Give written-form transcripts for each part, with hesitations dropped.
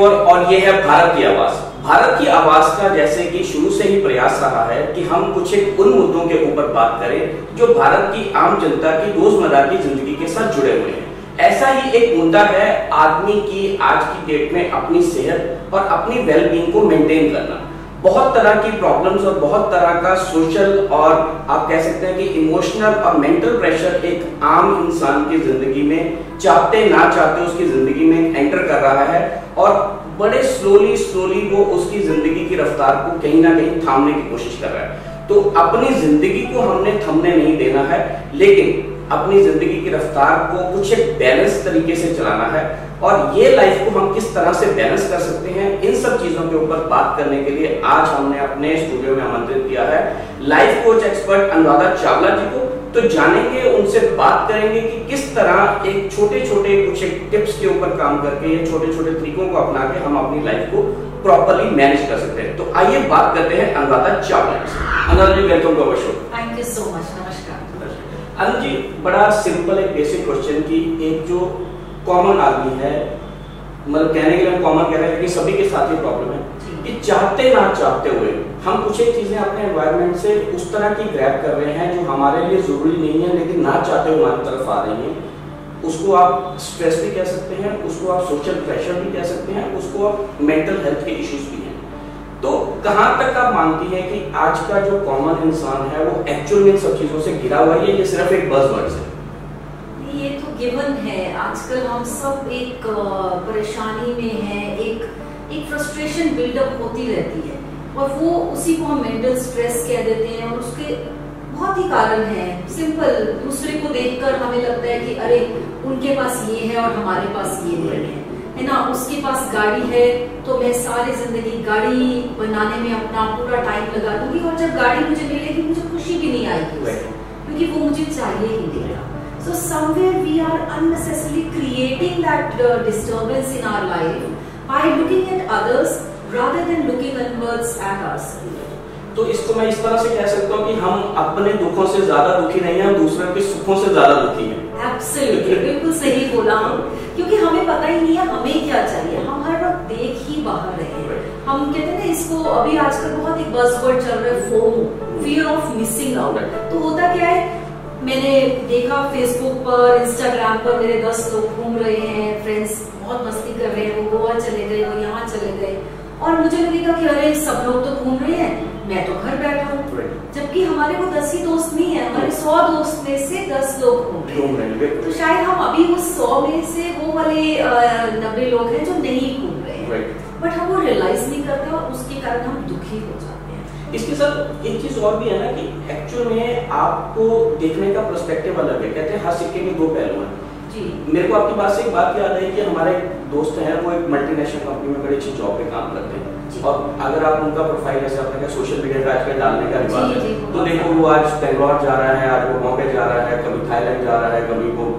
और ये है भारत की आवाज। भारत की आवाज का जैसे कि शुरू से ही प्रयास रहा है कि हम कुछ एक उन मुद्दों के ऊपर बात करें जो भारत की आम जनता की रोजमर्रा की जिंदगी के साथ जुड़े हुए हैं। ऐसा ही एक मुद्दा है आदमी की आज की डेट में अपनी सेहत और अपनी वेलबींग को मेंटेन करना। बहुत तरह की प्रॉब्लम्स और बहुत तरह का सोशल और आप कह सकते हैं कि इमोशनल और मेंटल प्रेशर एक आम इंसान की जिंदगी में चाहते ना चाहते उसकी जिंदगी में एंटर कर रहा है और बड़े स्लोली वो उसकी जिंदगी की रफ्तार को कहीं ना कहीं थामने की कोशिश कर रहा है। तो अपनी जिंदगी को हमने थमने नहीं देना है, लेकिन अपनी जिंदगी की रफ्तार को कुछ एक बैलेंस तरीके से चलाना है। और ये लाइफ को हम किस तरह से बैलेंस कर सकते हैं, इन सब चीजों के ऊपर बात करने के लिए आज हमने अपने स्टूडियो में आमंत्रित किया है life coach expert Anuradha Chawla ji को। तो जानेंगे, उनसे बात करेंगे कि किस तरह एक छोटे छोटे कुछ एक टिप्स के ऊपर काम करके ये छोटे छोटे तरीकों को अपना के हम अपनी लाइफ को प्रॉपर्ली मैनेज कर सकते हैं। तो आइए बात करते हैं अनुराधा चावला जी से। Anuradha ji, welcome to our show. Thank you so much. नमस्कार। अनुराधा जी, बड़ा सिंपल एक बेसिक क्वेश्चन की एक जो कॉमन आदमी है, मतलब कहने के लिए हम कॉमन कह रहे हैं लेकिन सभी के साथ ये प्रॉब्लम है कि चाहते ना चाहते हुए हम कुछ एक चीजें अपने एनवायरनमेंट से उस तरह की ग्रैब कर रहे हैं जो हमारे लिए जरूरी नहीं है लेकिन ना चाहते हुए हमारी तरफ आ रही हैं। उसको आप स्ट्रेस भी कह सकते हैं, उसको आप सोशल प्रेशर भी कह सकते हैं, उसको आप मेंटल हेल्थ के इश्यूज भी हैं। तो कहां तक आप मानती हैं कि आज का जो कॉमन इंसान है वो एक्चुअल में इन सब चीजों से घिरा हुआ है, ये सिर्फ एक बज़वर्ड्स है? ये तो गिवन है। आजकल हम सब एक परेशानी में हैं, एक फ्रस्ट्रेशन बिल्डअप होती रहती है और वो उसी को हम मेंटल स्ट्रेस कह देते हैं। और उसके बहुत ही कारण हैं। सिंपल, दूसरे को देखकर हमें लगता है कि अरे उनके पास ये है और हमारे पास ये नहीं है ना। उसके पास गाड़ी है तो मैं सारी जिंदगी गाड़ी बनाने में अपना पूरा टाइम लगा दूंगी और जब गाड़ी मुझे मिलेगी मुझे खुशी भी नहीं आएगी क्योंकि वो मुझे चाहिए ही नहीं। So somewhere we are unnecessarily creating that disturbance in our life by looking at others rather than looking inwards at ourselves. तो इसको मैं इस तरह से कह सकता हूँ कि हम अपने दुखों से ज्यादा दुखी नहीं हैं, हम दूसरों के सुखों से ज्यादा दुखी हैं। Absolutely, बिल्कुल सही बोला हम, क्योंकि हमें पता ही नहीं है हमें क्या चाहिए। हम हर वक्त देख ही बाहर रहे हैं। हम कहते हैं ना, इसको अभी आजकल बहुत एक बज़वर्ड चल रहा है, FOMO, fear of missing out. तो होता क्या है, मैंने देखा फेसबुक पर, इंस्टाग्राम पर मेरे 10 लोग घूम रहे हैं, फ्रेंड्स बहुत मस्ती कर रहे हैं, वो गोवा चले गए, वो यहाँ चले गए, और मुझे लगेगा कि अरे सब लोग तो घूम रहे हैं, मैं तो घर बैठा हूँ। जबकि हमारे को 10 ही दोस्त नहीं है, हमारे 100 दोस्त में से 10 लोग घूम रहे हैं। तो शायद हम अभी उस 100 में से वो वाले 90 लोग हैं जो नहीं घूम रहे हैं, बट हम वो रियलाइज नहीं करते और उसके कारण हम दुखी हो जाते हैं। इसके साथ एक चीज और भी है ना कि एक्चुअल में आपको देखने का पर्सपेक्टिव अलग है। कहते हैं हर सिक्के के दो पहलू हैं। मेरे को आपकी बात से एक बात याद आई कि हमारे दोस्त हैं, वो एक मल्टीनेशनल कंपनी में बड़ी अच्छी जॉब पे काम करते हैं और अगर आप उनका प्रोफाइल ऐसे आपने कहा सोशल मीडिया पे आजकल डालने का रिवाज है, तो देखो वो आज बेंगलोर जा रहा है, आज वो बॉम्बे जा रहा है, कभी थाईलैंड जा रहा है, कभी वो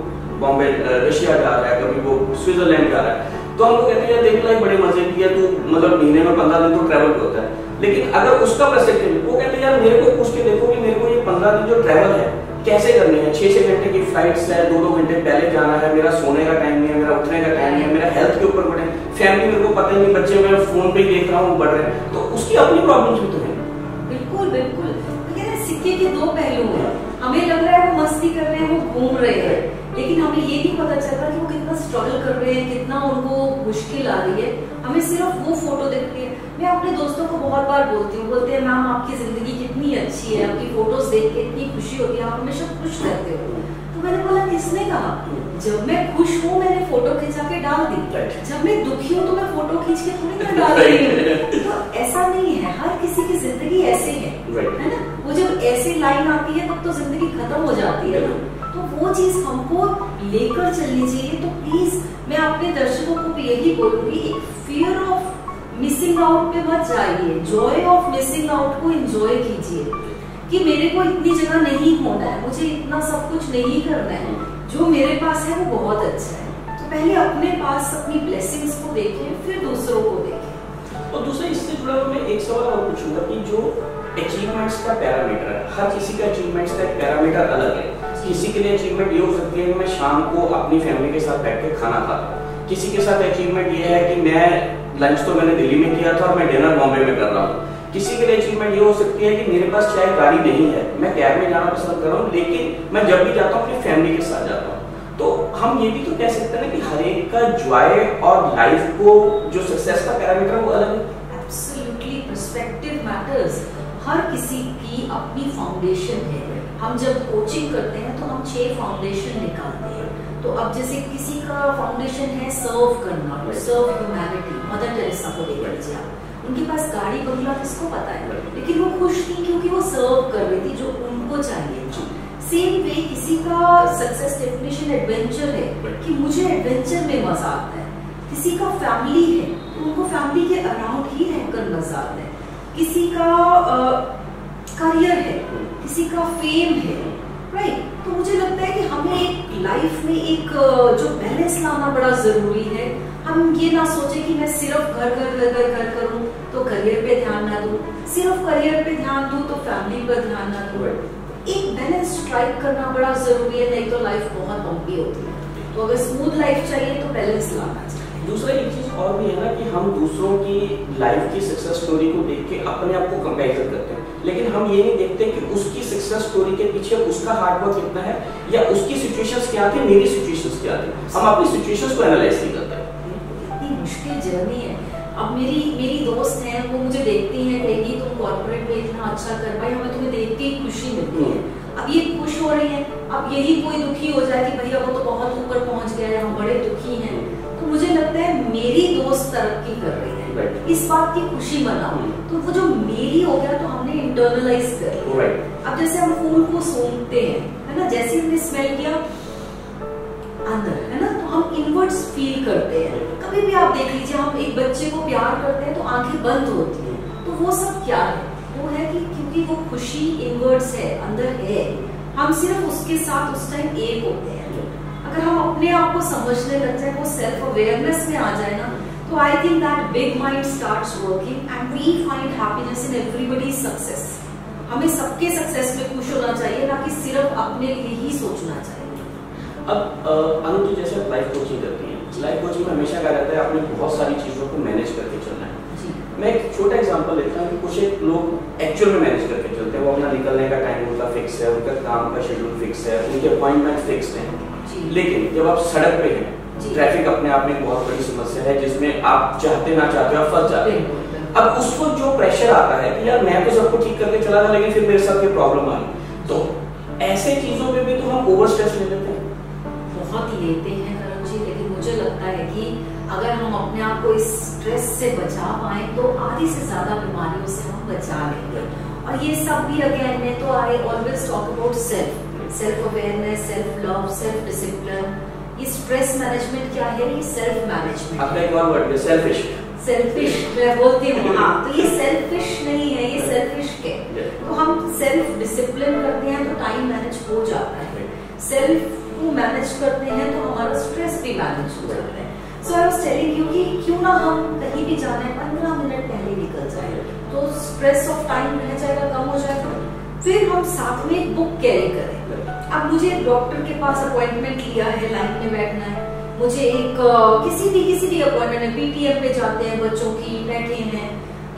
बॉम्बे रशिया जा रहा है, कभी वो स्विट्जरलैंड जा रहा है। तो हम लोग कहते हैं देख लाई बड़े मजे की है, तो मतलब महीने में 15 दिन तो ट्रैवल होता है। लेकिन अगर उसका पर्सपेक्टिव, वो कहते हैं यार मेरे को पूछ के देखो कि मेरे को ये 15 दिन जो ट्रैवल है कैसे करनी है। 6-6 घंटे की फ्लाइट्स है, 2-2 घंटे पहले जाना है, मेरा सोने का टाइम नहीं है, मेरा उठने का टाइम नहीं है, मेरा हेल्थ के ऊपर बढ़े, फैमिली मेरे को पता ही नहीं, बच्चे मैं फोन पे देख रहा हूँ बढ़ रहे हैं, तो उसकी अपनी प्रॉब्लम्स भी तो है। बिल्कुल बिल्कुल, सिक्के के दो पहलू हैं। हमें लग रहा है वो मस्ती कर रहे हैं, वो घूम रहे हैं, लेकिन हमें ये नहीं पता चलता कि वो कितना स्ट्रगल कर रहे हैं, कितना उनको मुश्किल आ रही है। हमें सिर्फ वो फोटो दिखती है। मैं अपने दोस्तों को बहुत बार बोलती हूँ, बोलते हैं मैम आपकी जिंदगी कितनी अच्छी है, आपकी फोटोज देख के इतनी खुशी होती है, आप हमेशा खुश रहते हो। तो मैंने बोला किसने कहा? जब मैं खुश हूँ मैंने फोटो खिंचा के डाल दी, जब मैं दुखी हूँ तो मैं फोटो खींच के थोड़ी ना डाल रही हूँ। तो ऐसा नहीं है, हर किसी की जिंदगी ऐसी है ना। वो जब ऐसी लाइन आती है तब तो जिंदगी खत्म हो जाती है ना। तो वो चीज हमको लेकर चलनी चाहिए। तो प्लीज मैं अपने दर्शकों को भी यही बोलूंगी, एक फियर ऑफ मिसिंग आउट पे मत जाइए, जॉय ऑफ मिसिंग आउट को एंजॉय कीजिए कि मेरे को इतनी जगह नहीं होना है, मुझे इतना सब कुछ नहीं करना है, जो मेरे पास है वो बहुत अच्छा है। तो पहले अपने पास अपनी ब्लेसिंग्स को देखें, फिर दूसरों को देखें। और दूसरा इससे जुड़ा हुआ मैं एक सवाल और पूछूंगा कि जो अचीवमेंट्स का पैरामीटर है, हर किसी का अचीवमेंट्स का एक पैरामीटर अलग है। किसी के लिए अचीवमेंट ये हो सकती है कि मैं शाम को अपनी फैमिली के साथ बैठ के खाना खाता हूँ, किसी के साथ अचीवमेंट ये है कि मैं लंच तो मैंने दिल्ली में किया था और मैं डिनर बॉम्बे में कर रहा हूँ। किसी के लिए अचीवमेंट ये हो सकती है कि मेरे पास चाहे गाड़ी नहीं है, मैं कैब में जाना पसंद कर रहा हूँ, लेकिन मैं जब भी जाता हूँ अपनी फैमिली के साथ जाता हूँ। तो हम ये भी तो कह सकते हैं ना कि हर एक का जॉय और लाइफ को जो सक्सेस का पैरामीटर वो अलग है। Absolutely, perspective matters. हर किसी की अपनी फाउंडेशन है। हम जब कोचिंग करते हैं तो हम 6 फाउंडेशन निकालते हैं। तो अब जैसे किसी का फाउंडेशन है सर्व करना, सर्व ह्यूमैनिटी, मदर टेरेसा को देख लीजिए आप, उनके पास गाड़ी बंगला किसको पता है, लेकिन वो खुश थी क्योंकि वो सर्व कर रही थी जो उनको चाहिए। सेम वे किसी का सक्सेस डेफिनेशन एडवेंचर है कि मुझे एडवेंचर में मजा आता है। किसी का फैमिली है तो उनको फैमिली के अराउंड ही रहकर मजा आता है। किसी का करियर है, किसी का फेम है, राइट। तो मुझे लगता है कि हमें एक लाइफ में एक जो बैलेंस लाना बड़ा जरूरी है। हम ये ना सोचे कि मैं सिर्फ घर करूं तो करियर पे ध्यान ना दूं, सिर्फ करियर पे ध्यान दूं तो फैमिली पर ध्यान ना दूं। एक बैलेंस स्ट्राइक करना बड़ा जरूरी है, नहीं तो लाइफ बहुत बम्पी होती है। तो अगर स्मूथ लाइफ चाहिए तो बैलेंस लाना चाहिए। दूसरा एक चीज और भी है ना कि हम दूसरों की लाइफ की सक्सेस स्टोरी को देख के अपने आप को कंपेयर करते हैं, लेकिन हम ये नहीं देखते कि उसकी सक्सेस स्टोरी के पीछे उसका हार्डवर्क कितना है या उसकी सिचुएशंस क्या थी, मेरी सिचुएशंस क्या थी। हम अपनी सिचुएशंस को एनालाइज नहीं करते। इतनी मुश्किल जर्नी है। अब मेरी दोस्त हैं, वो मुझे देखती हैं, कहेगी तुम कॉर्पोरेट में इतना अच्छा कर पाई, हमें तुम्हें देख के ही खुशी मिलती है। अब ये खुश हो रही है, अब यही कोई दुखी हो जाए कि भैया वो तो बहुत ऊपर पहुंच गया है, हम बड़े दुखी हैं। तो मुझे लगता है मेरी दोस्त तरक्की कर रही है, इस बात की खुशी मनाओ। तो वो जो मेरी हो गया तो हमने इंटरनलाइज कर लिया। अब जैसे हम फूल को सूंघते हैं, है ना, जैसे हमने स्मेल किया अंदर, है ना, तो हम इनवर्ड्स फील करते हैं। कभी भी आप देख लीजिए, हम एक बच्चे को प्यार करते हैं तो आंखें बंद होती हैं। तो वो सब क्या है? वो है कि क्योंकि वो खुशी इनवर्ड्स है, अंदर है, हम सिर्फ उसके साथ उस टाइम एक होते हैं। अगर हम अपने आप को समझने लग जाए, वो सेल्फ अवेयरनेस में आ जाए ना, तो I think that big mind starts working and we find happiness in everybody's success. हमें सबके सक्सेस में खुश होना चाहिए, ना कि सिर्फ अपने लिए ही सोचना चाहिए। अब अनु, जैसे लाइफ कोचिंग करती है, लाइफ कोचिंग में हमेशा कहा जाता है आपने बहुत सारी चीजों को मैनेज करके चलना है। मैं एक छोटा एग्जांपल लेता हूँ कि कुछ एक लोग एक्चुअल में मैनेज करके चलते हैं। वो अपना निकलने का टाइम उनका फिक्स है, उनका काम का शेड्यूल फिक्स है, उनके अपॉइंटमेंट फिक्स है। लेकिन जब आप सड़क पे हैं, ट्रैफिक अपने आप में एक बहुत बड़ी समस्या है जिसमें आप चाहते ना चाहते आप फंस जाते हैं। अब उसको जो प्रेशर आता है कि यार मैं तो सबको ठीक करके चला था, लेकिन फिर मेरे साथ ये प्रॉब्लम आई, तो ऐसे चीजों में भी तो हम ओवर स्ट्रेस ले लेते हैं। बहुत लेते हैं करण जी, लेकिन मुझे लगता है कि अगर हम अपने आप को इस स्ट्रेस से बचा पाए तो आधी से ज्यादा बीमारियों से हम बचा लेंगे। और ये सब भी अगेन मैं तो I always talk about self awareness, self love, self discipline. ये स्ट्रेस मैनेजमेंट क्या है? ये सेल्फ मैनेजमेंट। आपका एक और वर्ड है सेल्फिश। सेल्फिश मैं बोलती हूँ, हाँ, तो ये सेल्फिश नहीं है, ये सेल्फिश है। तो हम सेल्फ डिसिप्लिन करते हैं तो टाइम मैनेज हो जाता है। सेल्फ को मैनेज करते हैं तो हमारा स्ट्रेस भी मैनेज हो जाता है। सो आई वाज टेलिंग यू कि क्यों ना हम कहीं भी जाना है 15 मिनट पहले निकल जाए, तो स्ट्रेस ऑफ टाइम रह जाएगा, कम हो जाएगा। फिर हम साथ में एक बुक कैरी करें। अब मुझे डॉक्टर के पास अपॉइंटमेंट लिया है, लाइन में बैठना है, मुझे एक किसी भी अपॉइंटमेंट है, पीटीएम पे जाते हैं, बच्चों की बैठे हैं,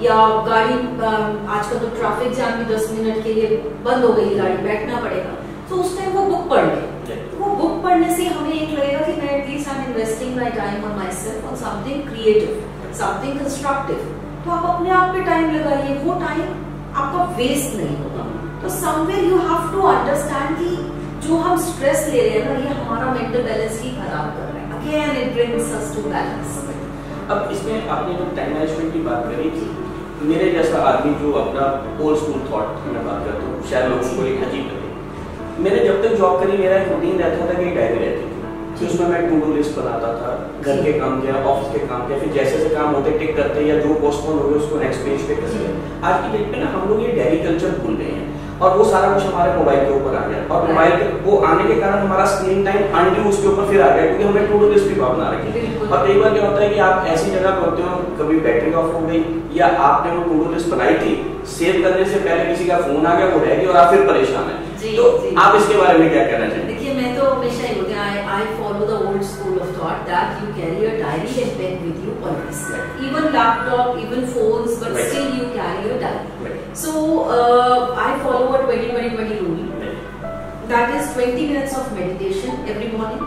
या गाड़ी आजकल तो ट्रैफिक जाम में 10 मिनट के लिए बंद हो गई गाड़ी, बैठना पड़ेगा, तो उस टाइम वो बुक पढ़ लें। वो बुक पढ़ने से हमें एक लगेगा कि मैं at least I am investing my time on my self, on something creative, something constructive. तो आप अपने आप पे टाइम लगाइए, वो टाइम आपका वेस्ट नहीं होगा। तो somewhere you have to understand कि जो हम स्ट्रेस ले रहे हैं ना, ये हमारा मेंटल बैलेंस ही खराब कर रहा है। Again it brings us to balance. अब इसमें आपने जो टाइम मैनेजमेंट की बात करी थी, मेरे जैसा आदमी जो अपना ओल्ड स्कूल थॉट की मैं बात करता हूँ, शायद लोगों को एक अजीब लगे। मैंने जब तक जॉब करी, मेरा एक रूटीन रहता था कि डायरी रहती थी, उसमें मैं टू डू लिस्ट बनाता था, घर के काम किया, ऑफिस के काम किया, फिर जैसे जैसे काम होते टिक करते या जो पोस्टपोन हो गए उसको नेक्स्ट पेज पे करते। आज की डेट पे ना हम लोग ये डायरी कल्चर भूल गए हैं और वो सारा कुछ हमारे मोबाइल के ऊपर आ गया, और मोबाइल के वो आने के कारण हमारा स्क्रीन टाइम अनड्यू उसके ऊपर फिर आ गया, क्योंकि हमने टू डू लिस्ट भी बना रखी है। और कई बार क्या होता है कि आप ऐसी जगह पर होते हो, कभी बैटरी ऑफ हो गई या आपने वो टू डू लिस्ट बनाई थी, सेव करने से पहले किसी का फोन आ गया, वो रह गया और आप फिर परेशान है। तो आप इसके बारे में क्या कहना चाहेंगे? देखिए, मैं तो हमेशा ही बोलती हूँ, I follow the old school of thought that you carry a diary and pen with you always. Even laptop, even phones, but Right. still you carry a diary. Right. So I follow a 20-20-20 rule. That is 20 minutes of meditation every morning,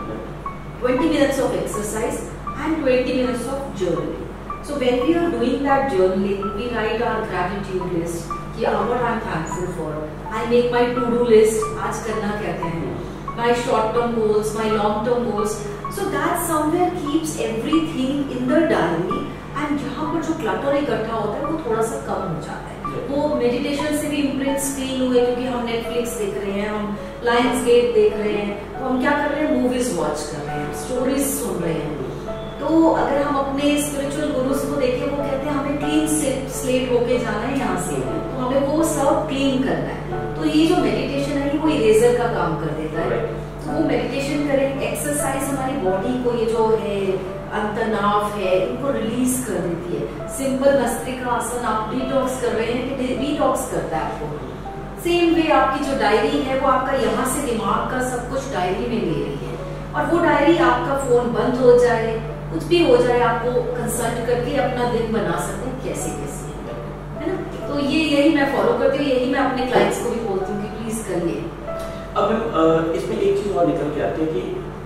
20 minutes of exercise, and 20 minutes of journaling. So when we are doing that journaling, we write our gratitude list, कि what I'm thankful for. I make my to-do list, आज करना क्या क्या है, my short-term goals, my long-term goals. So that somewhere keeps everything in the diary, and यहाँ पर जो clutter इकट्ठा होता है वो थोड़ा सा कम हो जाता है. वो मेडिटेशन से भी इम्प्रिंट्स फील हुए, क्योंकि हम नेटफ्लिक्स देख रहे हैं, हम लायंस गेट देख रहे हैं, तो हम क्या कर रहे हैं, मूवीज वॉच कर रहे हैं, स्टोरीज सुन रहे हैं. तो अगर हम अपने स्पिरिचुअल गुरुज को देखें, वो कहते हैं हमें क्लीन स्लेट होके जाना है यहाँ से, तो हमें वो सब क्लीन करना है. तो ये जो मेडिटेशन है वो इरेजर का काम कर देता है. तो वो मेडिटेशन करें, एक्सरसाइज हमारी बॉडी को ये जो है अंतनाव है इनको रिलीज कर देती है. सिंपल भस्त्रिका आसन आप डिटॉक्स कर रहे हैं कि डिटॉक्स करता है आपको. सेम वे आपकी जो डायरी है वो आपका यहाँ से दिमाग का सब कुछ डायरी में ले रही है, और वो डायरी आपका फोन बंद हो जाए, कुछ भी हो जाए, आपको कंसल्ट करके अपना दिन बना सकते हैं कैसे कैसे, है ना. तो ये यही मैं फॉलो करती हूँ, यही मैं अपने क्लाइंट्स को भी बोलती हूँ कि प्लीज करिए. अब इसमें एक चीज और निकल के आती है कि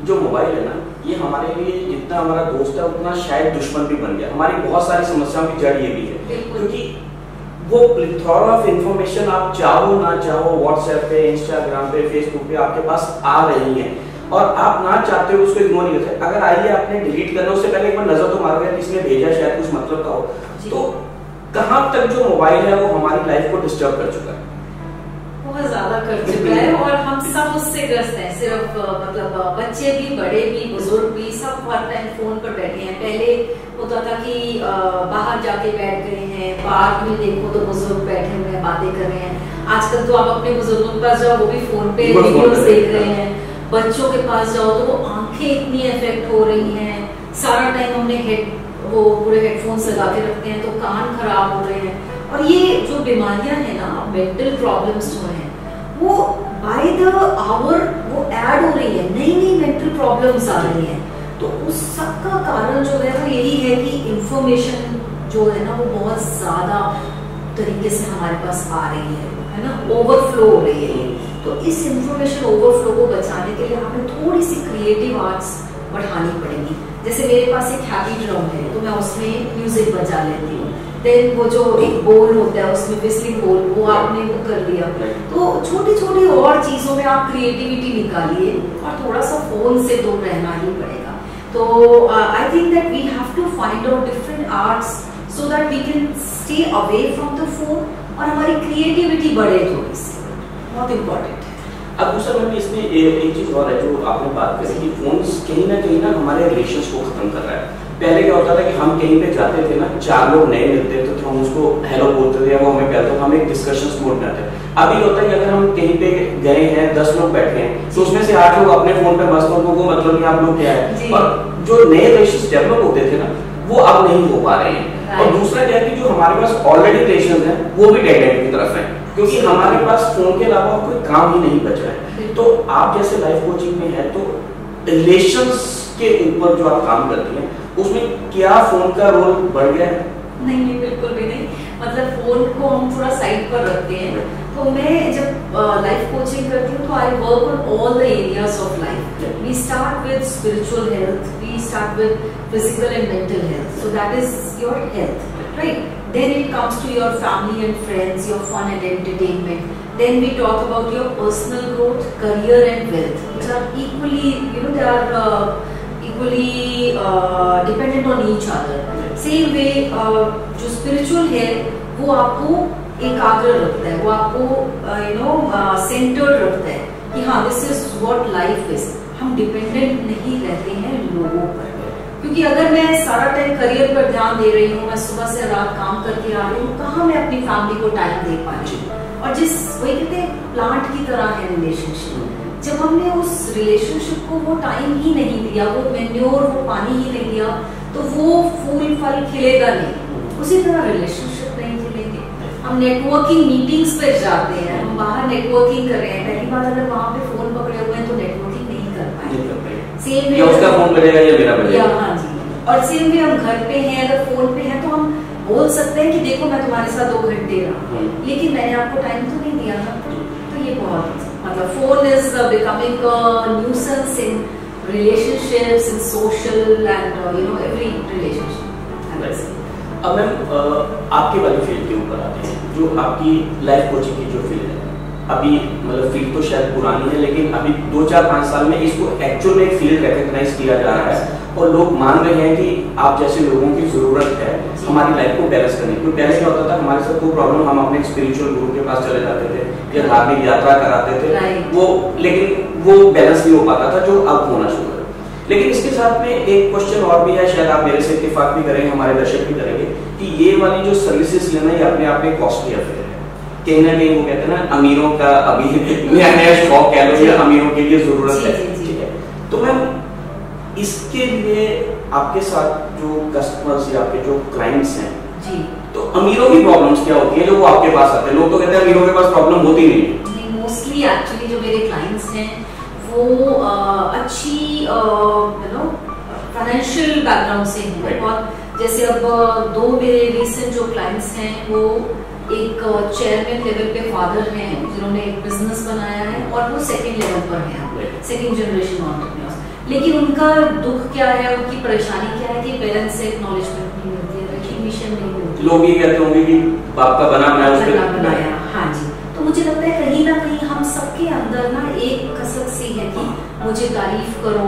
जो मोबाइल है ना, ये हमारे लिए जितना हमारा दोस्त है उतना शायद दुश्मन भी बन गया. हमारी बहुत सारी समस्याओं की जड़ ये भी है, क्योंकि वो प्लेथोरा ऑफ इंफॉर्मेशन आप चाहो ना चाहो व्हाट्सएप पे, इंस्टाग्राम पे, फेसबुक पे आपके पास आ रही है, और आप ना चाहते हो उसको इग्नोर नहीं करते. अगर आइए आपने डिलीट करना, उससे पहले एक बार नजर तो मारोगे किसने भेजा, शायद कुछ मतलब का हो. तो कहाँ तक जो मोबाइल है वो हमारी लाइफ को डिस्टर्ब कर चुका है, बहुत ज्यादा कर चुका है, और हम सब उससे ग्रस्त हैं. सिर्फ मतलब बच्चे भी, बड़े भी, बुजुर्ग भी, सब हर टाइम फोन पर बैठे हैं. पहले होता था कि बाहर जाके बैठ गए हैं, पार्क में देखो तो बुजुर्ग बैठे हुए हैं, बातें कर रहे हैं. आजकल तो आप अपने बुजुर्गों के पास जाओ, वो भी फोन पे वीडियोस देख रहे हैं. बच्चों के पास जाओ तो वो आंखें इतनी इफेक्ट हो रही हैं. सारा टाइम हमने वो पूरे हेडफोन्स लगा के रखते हैं, तो कान खराब हो रहे हैं. और ये जो बीमारियां हैं ना, मेंटल प्रॉब्लम्स जो हैं, वो बाय द आवर वो ऐड हो रही है, नई नई मेंटल प्रॉब्लम्स आ रही हैं. तो उस सब का कारण जो है वो यही है कि इंफॉर्मेशन जो है ना वो बहुत ज्यादा तरीके से हमारे पास आ रही है ना, ओवरफ्लो हो रही है. तो इस इंफॉर्मेशन ओवरफ्लो को बचाने के लिए हमें थोड़ी सी क्रिएटिव आर्ट्स बढ़ानी पड़ेगी. जैसे मेरे पास एक हैप्पी ड्रम है, तो मैं उसमें म्यूजिक बजा लेती हूँ. देन वो जो एक बोल होता है उसमें विस्लिंग बोल, वो आपने वो कर लिया. तो छोटी छोटी और चीजों में आप क्रिएटिविटी निकालिए, और थोड़ा सा फोन से दूर रहना ही पड़ेगा. तो I think that we have to find out different arts so that we can stay away from the phone, और हमारी क्रिएटिविटी बढ़े थोड़ी सी, बहुत इम्पोर्टेंट है. अब दूसरा मैम इसमें एक चीज और है जो आपने बात करी कि फोन कहीं ना हमारे रिलेशंस को खत्म कर रहा है. पहले क्या होता था कि हम कहीं पे जाते थे ना, 4 लोग नए मिलते थे तो हम उसको हेलो बोलते थे, वो हमें कहते थे, हम एक डिस्कशंस मोड में आते. अभी होता है कि अगर हम कहीं पे गए हैं, 10 लोग बैठे हैं, तो उसमें से 8 लोग अपने फोन पे मस्त, उनको मतलब नहीं आप लोग क्या है. और जो नए रिलेशंस डेवलप होते थे ना, वो अब नहीं हो पा रहे हैं. और दूसरा क्या है कि जो हमारे पास ऑलरेडी रिलेशंस हैं वो भी डेड एंड की तरफ है, क्योंकि हमारे पास फोन के अलावा कोई काम ही नहीं बच रहा है. तो आप जैसे लाइफ कोचिंग में है, तो रिलेशंस के ऊपर जो आप काम करती हैं, उसमें क्या फोन का रोल बढ़ गया है? नहीं नहीं, बिल्कुल भी नहीं. मतलब फोन को हम थोड़ा साइड पर रखते हैं. तो मैं जब लाइफ कोचिंग करती हूँ तो I work on all the areas of life. We start with spiritual health, we start with physical and mental health. So that is your health, right. Then it comes to your family and friends, your fun and entertainment. Then we talk about your personal growth, career and wealth, which are equally, they are equally dependent on each other. Same way, जो spiritual है, वो आपको एकाग्र रखता है, वो आपको centered रखता है कि हाँ, this is what life is. हम dependent नहीं रहते हैं लोगों पर, क्योंकि अगर मैं सारा टाइम करियर पर ध्यान दे रही हूँ, मैं सुबह से रात काम करके आ रही हूँ, कहाँ मैं अपनी फैमिली को टाइम दे पा रही हूँ. और वही कहते हैं प्लांट की तरह है रिलेशनशिप. जब हमने उस रिलेशनशिप को वो टाइम ही नहीं दिया, वो मैन्योर, वो पानी ही नहीं दिया, तो वो फूल फल खिलेगा नहीं. उसी तरह रिलेशनशिप नहीं खिलेंगे. हम नेटवर्किंग मीटिंग्स पर जाते हैं, हम बाहर नेटवर्किंग कर रहे हैं, पहली बात अगर वहाँ पे फोन पकड़े हुए हैं तो नेटवर्किंग नहीं कर पाएंगे. सेम वे उसका फोन बजेगा या मेरा बजेगा. हाँ जी. और सेम वे हम घर पे हैं, अगर फोन पे हैं तो हम बोल सकते हैं कि देखो मैं तुम्हारे साथ 2 घंटे रहा, लेकिन मैंने आपको टाइम तो नहीं दिया ना। तो ये बहुत मतलब phone is becoming a nuisance in relationships in social and every relationship. अब मैम आपके वाली फील्ड के ऊपर आते हैं, जो आपकी लाइफ कोचिंग की जो फील्ड है, अभी मतलब फील्ड तो शायद पुरानी है, लेकिन अभी 2-4-5 साल में इसको एक्चुअल में एक फील्ड रिकॉग्नाइज किया जा रहा है और लोग मान रहे हैं कि आप जैसे लोगों की जरूरत है हमारी लाइफ को बैलेंस करने की। पहले क्या होता था, हमारे साथ कोई प्रॉब्लम हम अपने स्पिरिचुअल गुरु के पास चले जाते थे या धार्मिक यात्रा कराते थे, वो लेकिन वो बैलेंस नहीं हो पाता था, जो अब होना शुरू है। लेकिन इसके साथ में एक क्वेश्चन और भी है, शायद आप मेरे से इत्तेफाक भी करेंगे, हमारे दर्शक भी करेंगे, कि ये वाली जो सर्विसेज लेना ये अपने आप में कॉस्टली अफेयर है। कहीं ना कहीं वो कहते हैं ना, अमीरों का अभी नया नया शौक कह लो, या अमीरों के लिए जरूरत है, ठीक है। तो मैम इसके लिए आपके साथ जो कस्टमर्स या आपके जो क्लाइंट्स हैं जी, तो अमीरों की प्रॉब्लम्स क्या होती है जो वो आपके पास आते हैं? लोग तो कहते हैं अमीरों के पास प्रॉब्लम होती नहीं। मोस्टली एक्चुअली जो मेरे क्लाइंट्स हैं वो अच्छी फाइनेंशियल बैकग्राउंड से हैं। और जैसे अब 2 मेरे रिसेंट जो क्लाइंट्स हैं वो एक चेयरमैन लेवल पे फादर हैं जिन्होंने एक बिजनेस बनाया है और वो 2nd लेवल पर हैं, 2nd जनरेशन एंटरप्रेन्योर्स। लेकिन उनका दुख क्या है, उनकी परेशानी क्या है कि पेरेंट्स से एक्नॉलेजमेंट नहीं मिलती है, रिकग्निशन नहीं मिलती। लोग ये कहते होंगे कि बाप का बना बनाया। हाँ जी, तो मुझे लगता है कहीं ना कहीं हम सबके अंदर ना एक कसक सी है कि मुझे तारीफ करो,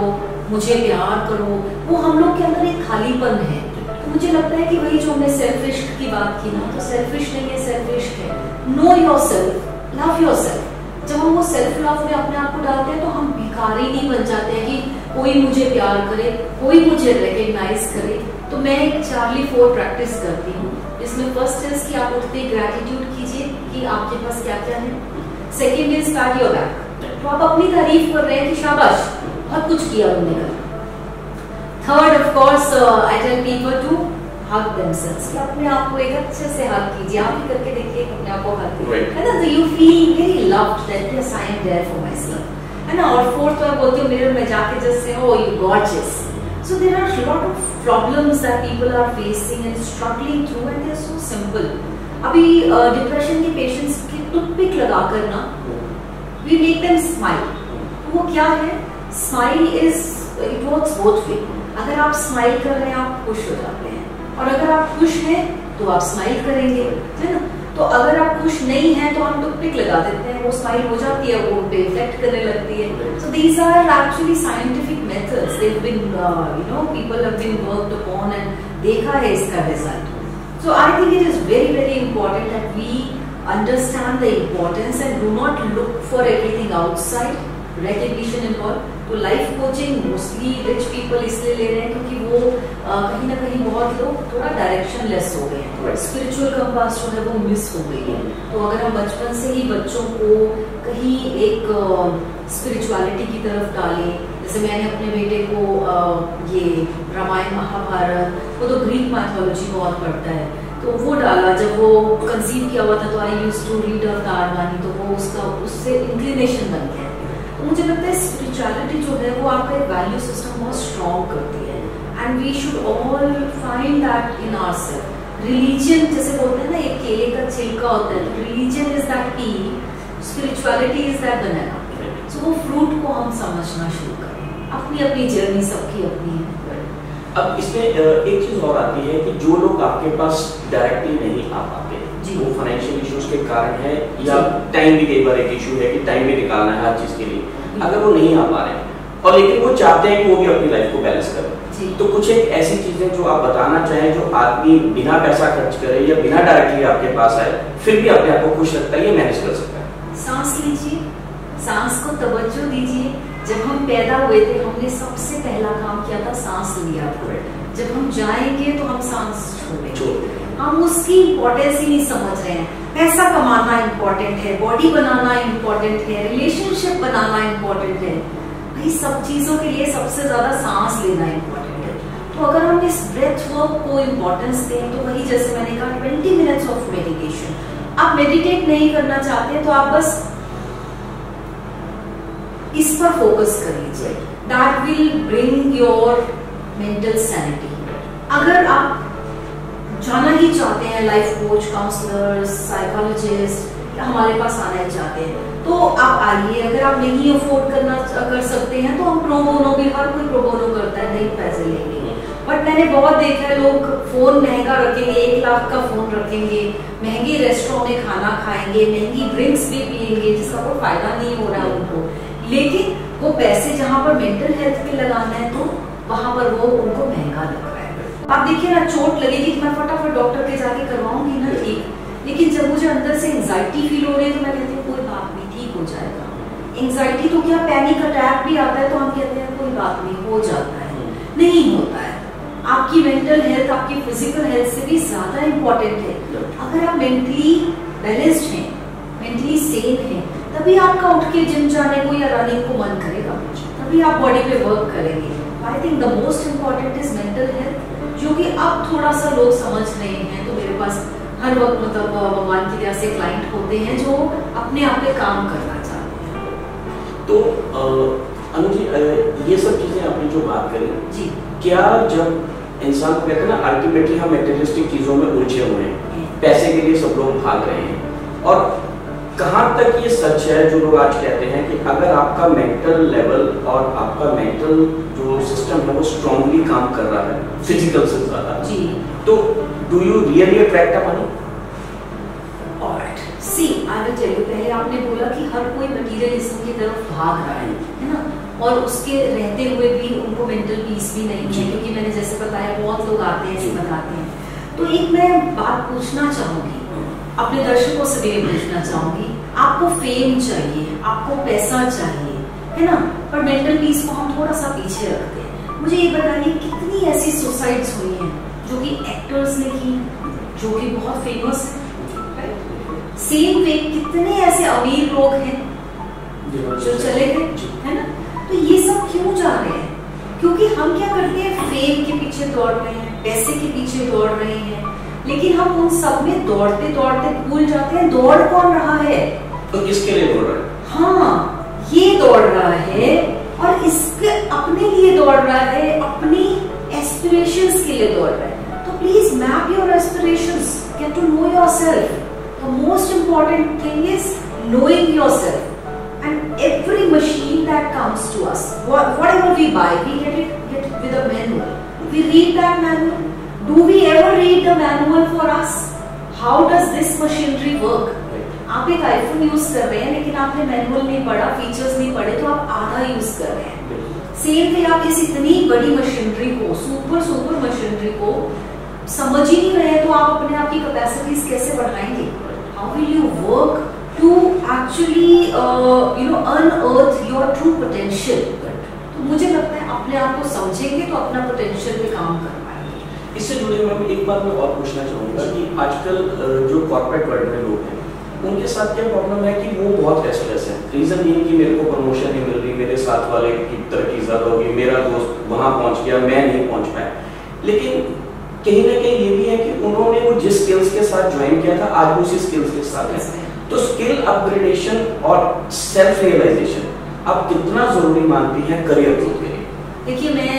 मुझे प्यार करो, वो हम लोग के अंदर एक खालीपन है। तो मुझे लगता है कि वही जो हमने सेल्फ इश्क की बात की ना, तो सेल्फिश नहीं है, सेल्फ इश्क है। No yourself, love yourself. जब हम वो सेल्फ लव में अपने आप को डालते हैं तो हम भिखारी नहीं बन जाते हैं कि कोई मुझे प्यार करे, कोई मुझे रिकग्नाइज करे। तो मैं एक चार्ली 4 प्रैक्टिस करती हूँ, जिसमें फर्स्ट इज कि आप उठते ग्रेटिट्यूड कीजिए कि आपके पास क्या क्या है। Second is PAT your back, तो आप अपनी तारीफ कर रहे हैं कि शाबाश बहुत कुछ किया तुमने कर। Third of course I tell people to hug themselves, कि अपने आप को एक अच्छे से हग कीजिए। आप भी करके देखिए अपने आप को हग कीजिए, है ना, तो you feel very loved that yes I am there for myself, है ना। और फोर्थ मैं बोलती हूँ मिरर में जाके just say oh you gorgeous. So there are a lot of problems that people are facing and struggling through, and they are so simple. अभी depression के पेशेंट्स की टूथपिक लगाकर ना we make them smile. वो क्या है? Smile is it works both way. अगर आप स्माइल कर रहे हैं आप खुश हो जाते हैं, और अगर आप खुश हैं तो आप स्माइल करेंगे, है ना। तो अगर आप खुश नहीं हैं तो हम टूथपिक लगा देते हैं, वो स्माइल हो जाती है, वो पे इफेक्ट करने लगती है। So these are actually scientific methods. They've been people have been worked upon and देखा है इसका result. So I think it is very very important that we understand the importance and do not look for everything outside recognition and all. तो life coaching mostly rich people इसलिए ले रहे हैं क्योंकि वो कहीं ना कहीं बहुत लोग थोड़ा डायरेक्शन लेस हो गए हैं, स्पिरिचुअल कंपास जो है वो मिस हो गई है। तो अगर हम बचपन से ही बच्चों को कहीं एक स्पिरिचुअलिटी की तरफ डालें, जैसे मैंने अपने बेटे को ये रामायण महाभारत, वो तो ग्रीक मैथोलॉजी बहुत पढ़ता है, तो वो डाला। जब वो कंसीव किया हुआ था तो आई यूज्ड टू रीड अवतारवाणी, तो वो उसका उससे इंक्लिनेशन बन गया। तो मुझे लगता है स्पिरिचुअलिटी जो है वो आपका एक वैल्यू सिस्टम बहुत स्ट्रॉन्ग करती है, and we should all find that in ourself. Religion जैसे बोलते हैं ना, एक केले का छिलका होता है, तो religion is that peel, spirituality is that banana. So वो फ्रूट को हम समझना शुरू करें। अपनी अपनी जर्नी सबकी अपनी है। अब इसमें एक चीज और आती है कि जो लोग आपके पास डायरेक्टली नहीं आ पाते, वो फाइनेंशियल इश्यूज के कारण है, या टाइम भी कई बार एक इशू है कि टाइम भी निकालना है हर चीज के लिए, अगर वो नहीं आ पा रहे हैं और लेकिन वो चाहते हैं कि वो भी अपनी लाइफ को बैलेंस करें, तो कुछ एक ऐसी चीजें जो आप बताना चाहें जो आदमी बिना पैसा खर्च करे या बिना डायरेक्टली आपके पास आए फिर भी अपने आप को खुश रखता है, ये मैनेज कर सकता है। सांस लीजिए, सांस को तवज्जो दीजिए। जब हम पैदा हुए थे हमने सबसे पहला काम किया था सांस लिया था। जब हम जाएंगे तो हम सांस छोड़ेंगे। हम उसकी इम्पोर्टेंस ही नहीं समझ रहे हैं। पैसा कमाना इम्पोर्टेंट है, बॉडी बनाना इम्पोर्टेंट है, रिलेशनशिप बनाना इम्पोर्टेंट है, भाई सब चीजों के लिए सबसे ज्यादा सांस लेना इम्पोर्टेंट है। तो अगर हम इस ब्रेथ वर्क को इम्पोर्टेंस दें तो वही जैसे मैंने कहा 20 मिनट्स ऑफ मेडिटेशन। आप मेडिटेट नहीं करना चाहते तो आप बस इस पर फोकस कर लीजिए, that will bring your mental sanity. अगर आप जाना ही चाहते हैं, लाइफ कोच, काउंसलर, साइकोलॉजिस्ट हमारे पास आना ही चाहते हैं, तो आप आइए। अगर आप नहीं अफोर्ड कर सकते हैं तो हम प्रो बोनो भी, हर कोई प्रो बोनो करता है, नहीं पैसे लेंगे। बट मैंने बहुत देखा है लोग फोन महंगा रखेंगे, 1 लाख का फोन रखेंगे, महंगे रेस्टोरेंट में खाना खाएंगे, महंगी ड्रिंक्स भी पियेंगे जिसका कोई फायदा नहीं हो रहा है उनको, लेकिन वो पैसे जहाँ पर मेंटल हेल्थ पे लगाना है तो वहां पर वो उनको महंगा लग रहा है। आप देखिए ना, चोट लगेगी तो मैं फटाफट डॉक्टर के जाके करवाऊंगी ना, ठीक, लेकिन जब मुझे अंदर से एंजाइटी फील हो रही है तो मैं कहती हूँ कोई बात नहीं, ठीक हो जाएगा। एंजाइटी तो क्या, पैनिक अटैक भी आता है तो हम कहते हैं कोई बात नहीं, हो जाता है, नहीं होता है। आपकी मेंटल हेल्थ आपकी फिजिकल हेल्थ से भी ज्यादा इंपॉर्टेंट है। अगर आप मेंटली बैलेंस्ड हैं, मेंटली सेन हैं, तभी आपका उठ के जिम जाने को या रनिंग को मन करेगा, तभी आप बॉडी पे वर्क करेंगे। I think the most important is mental health, जो कि अब थोड़ा सा लोग समझ रहे हैं। तो मेरे पास हर वक्त मतलब भगवान की दया से क्लाइंट होते हैं जो अपने आप पे काम करना चाहते हैं। तो अनु जी, ये सब चीजें आपने जो बात करी जी, क्या जब इंसान को कहते हैं ना, अल्टीमेटली हम मटेरियलिस्टिक चीजों में उलझे हुए हैं, पैसे के लिए सब लोग भाग रहे हैं, और कहाँ तक ये सच है जो लोग आज कहते हैं कि अगर आपका मेंटल लेवल और आपका मेंटल जो सिस्टम है वो स्ट्रांगली काम कर रहा है फिजिकल से ज्यादा, जी, तो do you really attract a money? Alright, see I will tell you. पहले आपने बोला कि हर कोई मटेरियलिज्म की तरफ भाग रहा है ना, और उसके रहते हुए भी उनको मेंटल पीस भी नहीं है, क्योंकि मैंने जैसे बताया बहुत लोग आते हैं, बताते हैं। तो एक मैं बात पूछना चाहूंगी, अपने दर्शकों से भी पूछना चाहूंगी, आपको फेम चाहिए, आपको पैसा चाहिए, है ना, पर मेंटल पीस को हम थोड़ा सा पीछे रखते हैं। मुझे ये बताइए कितनी ऐसी सुसाइड्स हुई हैं जो कि एक्टर्स ने की, जो कि बहुत फेमस है। सेम वे कितने ऐसे अमीर लोग हैं जो चले गए, है ना। तो ये सब क्यों जा रहे हैं? क्योंकि हम क्या करते हैं, फेम के पीछे दौड़ रहे हैं, पैसे के पीछे दौड़ रहे हैं, लेकिन हम उन सब में दौड़ते दौड़ते भूल जाते हैं दौड़ कौन रहा है, तो किसके लिए दौड़ रहा है। हाँ, ये दौड़ रहा है और इसके अपने लिए दौड़ रहा है, अपनी एस्पिरेशंस के लिए दौड़ रहा है। तो please map your aspirations, get to know yourself. The most important thing is knowing yourself. And every machine that comes to us, whatever we buy, we get it with a manual. We read that manual. Do we ever read the manual for us? How does this machinery work? आप एक iPhone use कर रहे हैं, लेकिन आपने manual नहीं पढ़ा, features नहीं पढ़े, तो आप आधा यूज कर रहे हैं। सेम वे आप इस इतनी बड़ी मशीनरी को, सुपर मशीनरी को समझ ही नहीं रहे, तो आप अपने आप की कैपेसिटीज कैसे बढ़ाएंगे? How will you work to actually unearth your true potential? तो मुझे लगता है अपने आप को समझेंगे तो अपना पोटेंशियल पे काम कर पाएंगे। इससे जुड़े हुए मैं एक बात मैं और पूछना चाहूंगा कि आजकल जो कॉर्पोरेट वर्ल्ड में लोग हैं उनके साथ क्या प्रॉब्लम है कि वो बहुत रेस्टलेस है। रीजन ये कि मेरे को प्रमोशन नहीं मिल रही, मेरे साथ वाले की तरक्की ज्यादा होगी, मेरा दोस्त वहां पहुंच गया, मैं नहीं पहुंच पाया। लेकिन कहीं ना कहीं ये भी है कि उन्होंने वो जिस स्किल्स के साथ ज्वाइन किया था आज वो उसी स्किल्स के साथ है। तो स्किल अपग्रेडेशन और सेल्फ रियलाइजेशन आप कितना जरूरी मानती हैं करियर ग्रोथ के लिए? देखिए, मैं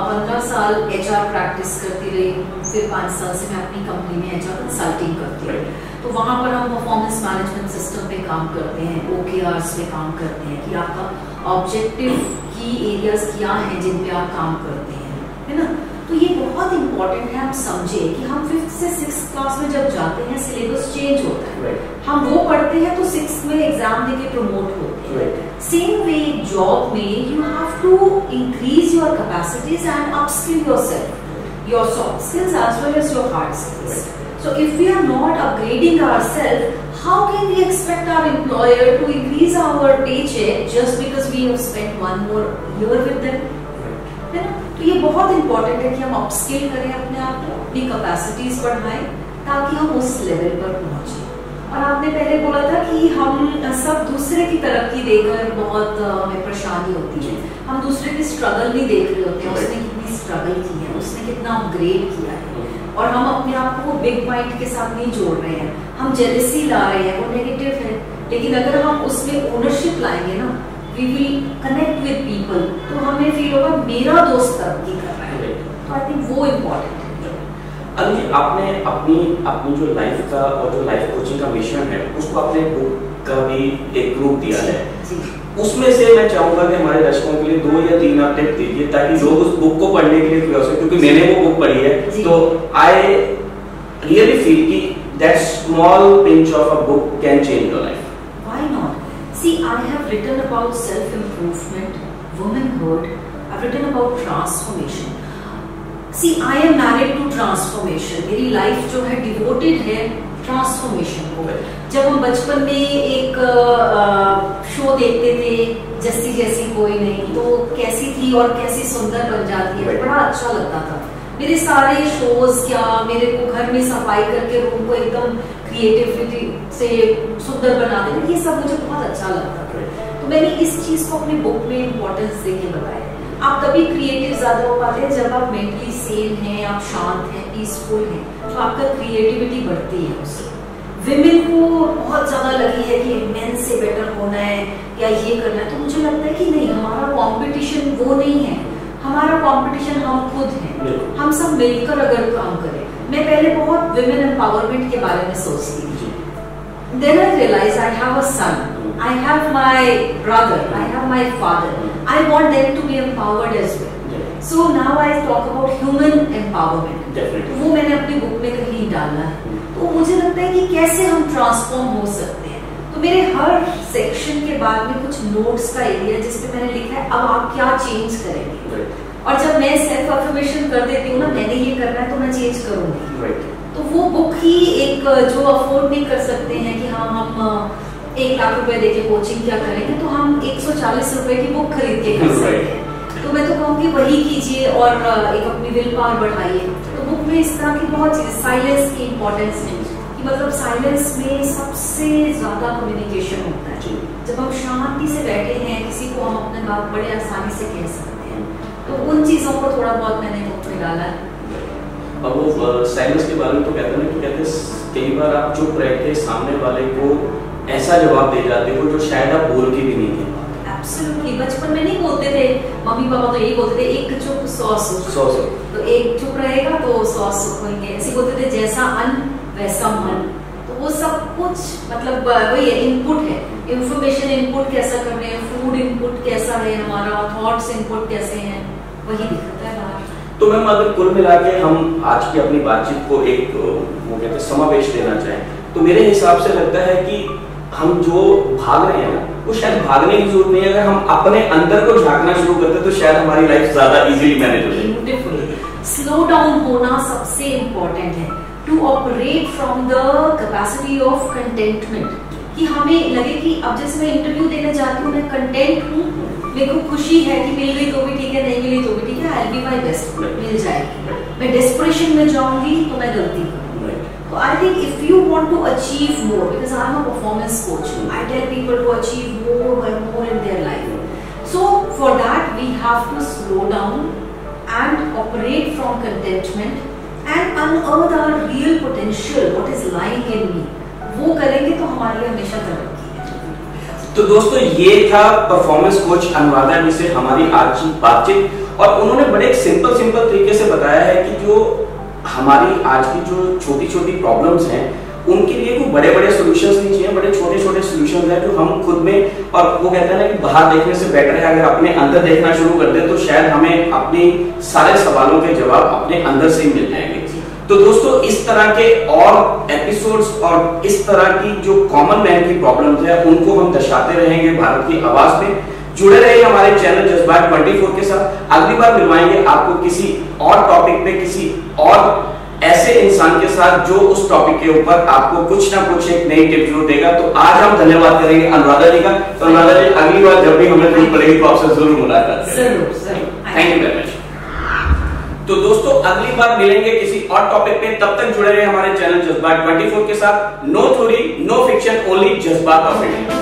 15 साल HR प्रैक्टिस करती रही, फिर 5 साल से मैं अपनी कंपनी में HR कंसल्टिंग करती रही। तो वहां पर हम परफॉर्मेंस मैनेजमेंट सिस्टम पे काम करते हैं, OKRs पे काम करते हैं कि आपका ऑब्जेक्टिव की एरियाज क्या हैं जिन पे आप काम करते हैं, है ना। तो ये बहुत इंपॉर्टेंट है हम समझे कि हम 5th से 6th क्लास में जब जाते हैं सिलेबस चेंज होता है, हम वो पढ़ते हैं तो 6th में एग्जाम देके प्रमोट होते हैं। सेम वे जॉब में you have to increase your capacities and upskill yourself, your soft skills as well as your hard skills. So if we are not upgrading ourselves, how can we expect our employer to increase our paycheck just because we have spent one more year with them? है ना? तो ये बहुत important है कि हम upskill करें अपने आप को, अपनी कैपेसिटीज बढ़ाएं ताकि हम उस लेवल पर पहुंचे। और आपने पहले बोला था कि हम सब दूसरे की तरक्की देखकर बहुत हमें परेशानी होती है, हम दूसरे की स्ट्रगल नहीं देख रहे होते हैं, उसने कितनी स्ट्रगल की है, उसने कितना अपग्रेड किया है, और हम अपने आप को बिग माइंड के साथ नहीं जोड़ रहे हैं, हम जेलसी ला रहे हैं, वो नेगेटिव है। लेकिन अगर हम उसमें ओनरशिप लाएंगे ना, we will connect with people, तो हमें फील होगा मेरा दोस्त तरक्की कर रहा है। तो आई थिंक वो इम्पोर्टेंट है। अभी आपने अपनी जो लाइफ का और जो लाइफ कोचिंग का मिशन है उसको आपने बुक का भी एक रूप दिया है। उसमें से मैं चाहूंगा कि हमारे दर्शकों के लिए 2 या 3 आप टिप दीजिए ताकि लोग उस बुक को पढ़ने के लिए प्रयास करें, क्योंकि मैंने वो बुक पढ़ी है तो आई रियली फील कि that small pinch of a book can change your life. Why not? See I have written about self improvement, womanhood, I have written about transformation. See I am married to transformation. मेरी life जो है devoted है transformation को। जब हम बचपन में एक शो देखते थे जस्सी जैसी कोई नहीं, तो कैसी थी और कैसी सुंदर बन जाती है, बड़ा अच्छा लगता था। मेरे सारे शोज क्या, मेरे को घर में सफाई करके रूम को एकदम क्रिएटिविटी से सुंदर बना देना, ये सब मुझे बहुत अच्छा लगता था। तो मैंने इस चीज को अपनी बुक में इम्पोर्टेंस देके बताया। आप तभी क्रिएटिव ज्यादा हो पाते हैं जब आप मेंटली सेन हैं, आप शांत हैं, पीसफुल हैं, तो आपका क्रिएटिविटी बढ़ती है उससे। विमेन को बहुत ज्यादा लगी है कि मेन से बेटर होना है या ये करना है, तो मुझे लगता है कि नहीं, हमारा कंपटीशन वो नहीं है, हमारा कंपटीशन हम खुद हैं। हम सब मिलकर अगर काम करें। मैं पहले बहुत विमेन एम्पावरमेंट के बारे में सोचती थी, then I realise I have a son, I have my brother, I have my father. I want them to be empowered as well. So now I talk about human empowerment. Definitely. वो मैंने अपनी book में कहीं डाला है। तो मुझे लगता है कि कैसे हम ट्रांसफॉर्म हो सकते हैं। तो मेरे हर सेक्शन के बाद में कुछ नोट्स का एरिया जिसपे मैंने लिखा है अब आप क्या चेंज करेंगे। और जब मैं सेल्फ अफर्मेशन कर देती हूँ ना, मैंने ये करना है तो मैं चेंज करूंगी। तो वो बुक ही एक जो अफोर्ड नहीं कर सकते हैं कि हाँ हम 1 लाख रुपए देके कोचिंग क्या करेंगे, तो हम 140 रुपए की बुक खरीद के कर सकते हैं। तो मैं तो कहूँगी वही कीजिए और एक अपनी विल पावर बढ़ाइए। तो बुक में इस तरह की बहुत चीज, साइलेंस की इम्पोर्टेंस है कि मतलब साइलेंस में सबसे ज्यादा कम्युनिकेशन होता है। जब हम शांति से बैठे हैं, किसी को हम अपने बात बड़े आसानी से कह सकते हैं। तो उन चीजों को थोड़ा बहुत मैंने बुक में डाला है। और वो साइलेंस के बारे में तो कहते हैं ना कि कई बार आप चुप रह के सामने वाले को ऐसा जवाब दे जाते हो जो शायद आप बोल के भी नहीं थे। एब्सोल्युटली। बचपन में नहीं बोलते थे, मम्मी पापा तो यही बोलते थे, एक चुप 100 सुख। तो एक चुप रहेगा तो 100 सुख होंगे, ऐसे बोलते थे, जैसा अन्न वैसा मन। तो वो सब कुछ मतलब वही है, इनपुट है, इंफॉर्मेशन इनपुट कैसा कर रहे हैं, फूड इनपुट कैसा है हमारा, थॉट्स इनपुट कैसे हैं, वही दिखता है बाहर। तो मैम अगर कुल मिला के हम आज की अपनी बातचीत को एक वो कहते हैं समावेश देना चाहें, तो मेरे हिसाब से लगता है कि हम जो भाग रहे हैं ना, वो शायद भागने की जरूरत नहीं है। अगर हम अपने अंदर को झांकना शुरू करते तो शायद हमारी लाइफ ज्यादा इजीली मैनेज हो जाए। ब्यूटीफुल। स्लो डाउन होना सबसे इम्पोर्टेंट है, to operate from the capacity of contentment. कि हमें लगे कि अब जैसे मैं इंटरव्यू देने जाती हूँ, मैं कंटेंट हूँ, मेरे को खुशी है कि मिल गई तो भी ठीक है, नहीं मिली तो भी ठीक है, I will be my best, मिल जाएगी। मैं डेस्परेशन में जाऊंगी तो मैं गलती करूंगी। So I think if you want to achieve more, because I am a performance coach, I tell people to achieve more and more in their life. So for that we have to slow down and operate from contentment and unearth our real potential, what is lying in me. वो करेंगे तो हमारी हमेशा तरक्की है। तो दोस्तों ये था परफॉर्मेंस कोच अनुराधा जी से हमारी आज की बातचीत, और उन्होंने बड़े सिंपल तरीके से बताया है कि जो हमारी आज की जो छोटी छोटी प्रॉब्लम्स हैं उनके लिए कोई बड़े बड़े सॉल्यूशंस नहीं चाहिए, बड़े छोटे छोटे सॉल्यूशंस हैं जो हम खुद में, और वो कहते हैं ना कि बाहर देखने से बेटर है अगर अपने अंदर देखना शुरू कर दें तो शायद हमें अपनी सारे सवालों के जवाब अपने अंदर से ही मिल जाएंगे। तो दोस्तों इस तरह के और एपिसोड्स और इस तरह की जो कॉमन मैन की प्रॉब्लम्स है उनको हम दर्शाते रहेंगे भारत की आवाज में। जुड़े रहिए हमारे चैनल जज्बात 24 के साथ। अगली बार मिलवाएंगे आपको किसी और टॉपिक पे, किसी और ऐसे इंसान के साथ जो उस टॉपिक के ऊपर आपको कुछ ना कुछ एक नई टिप जरूर देगा। तो आज हम धन्यवाद करेंगे अनुराधा जी का। तो अनुराधा जी अगली बार जब भी हमें जरूरत पड़ेगी तो आपसे जरूर मुलाकात करेंगे। Thank you very much. तो दोस्तों अगली बार मिलेंगे किसी और टॉपिक पे, तब तक जुड़े रहे हमारे चैनल जज्बात 24 के साथ। No theory, no fiction, only जज्बात ऑफ इंडिया।